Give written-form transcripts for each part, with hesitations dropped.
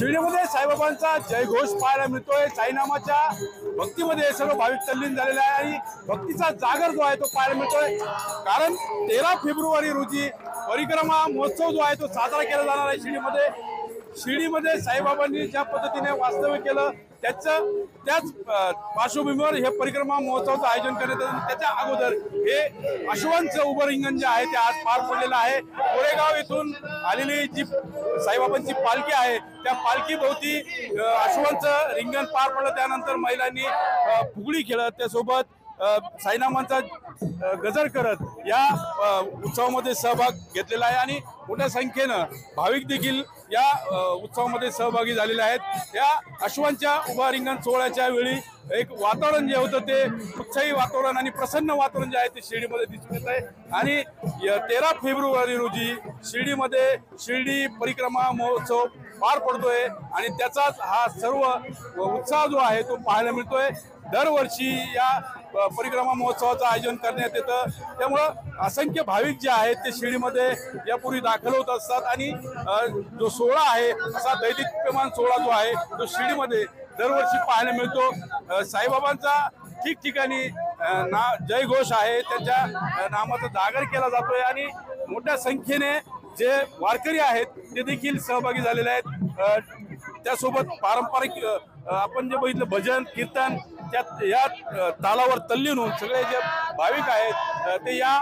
शिर्डीमध्ये साईबाबांचा जयघोष पाहायला मिळतोय। साईनामाच्या भक्तीमध्ये सर्व भाविक तल्लीन झालेले आहे आणि भक्तीचा जागर जो आहे तो पाहायला मिळतोय। कारण 13 फेब्रुवारी रोजी परिक्रमा महोत्सव जो आहे तो साजरा केला जाणार आहे शिर्डीमध्ये। शिर्डीमध्ये साईबाबांनी ज्या पद्धतीने वास्तव्य केलं त्याच पार्श्वभूमीवर हे परिक्रमा महोत्सवाचं आयोजन करण्यात आलं। त्याच्या अगोदर हे अश्वांचं उभं रिंगण जे आहे ते आज पार पडलेलं आहे। कोरेगाव येथून आलेली जी साईबाबांची पालखी आहे त्या पालखी भोवती अश्वांचं रिंगण पार पडलं। त्यानंतर महिलांनी फुगडी खेळत त्यासोबत साईनामांचा गजर करत या उत्सवामध्ये सहभाग घेतलेला आहे आणि मोठ्या संख्येनं भाविक देखील या उत्सवामध्ये सहभागी झालेले आहेत। या अश्वांच्या उभा रिंगण सोहळ्याच्या वेळी एक वातावरण जे होतं ते उत्साही वातावरण आणि प्रसन्न वातावरण जे आहे ते शिर्डीमध्ये दिसून येत आहे। आणि 13 फेब्रुवारी रोजी शिर्डीमध्ये शिर्डी परिक्रमा महोत्सव पार पडतोय आणि त्याचाच हा सर्व उत्साह जो आहे तो पाहायला मिळतोय। दरवर्षी या परिक्रमा महोत्सवाचं आयोजन करण्यात येतं, त्यामुळं असंख्य भाविक जे आहेत ते शिर्डीमध्ये यापूर्वी दाखल होत असतात आणि जो सोहळा आहे असा दैदिप्यमान सोहळा जो आहे तो शिर्डीमध्ये दरवर्षी पाहायला मिळतो। साईबाबांचा ठिकठिकाणी जयघोष आहे, त्यांच्या नामाचा जागर केला जातोय आणि मोठ्या संख्येने जे वारकरी आहेत ते देखील सहभागी झालेले आहेत। त्यासोबत पारंपरिक आपण जे बघितलं भजन कीर्तन त्यात या तालावर तल्लीन होऊन सगळे जे भाविक आहेत ते या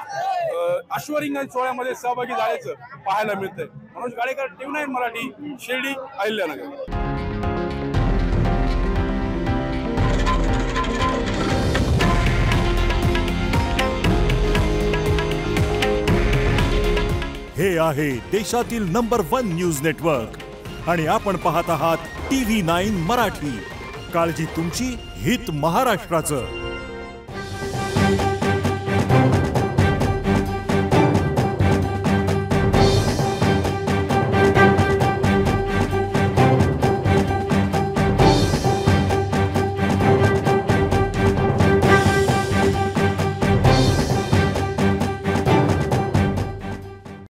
अश्वरिंगण सोहळ्यामध्ये सहभागी झाल्याचं पाहायला मिळतंय। मनोज गाडेकर, TV9 मराठी, शिर्डी, अहिल्यानगर। हे आहे देशातील नंबर 1 न्यूज नेटवर्क आणि आपण पाहत आहात TV9 मराठी। काळजी तुमची, हित महाराष्ट्राचं।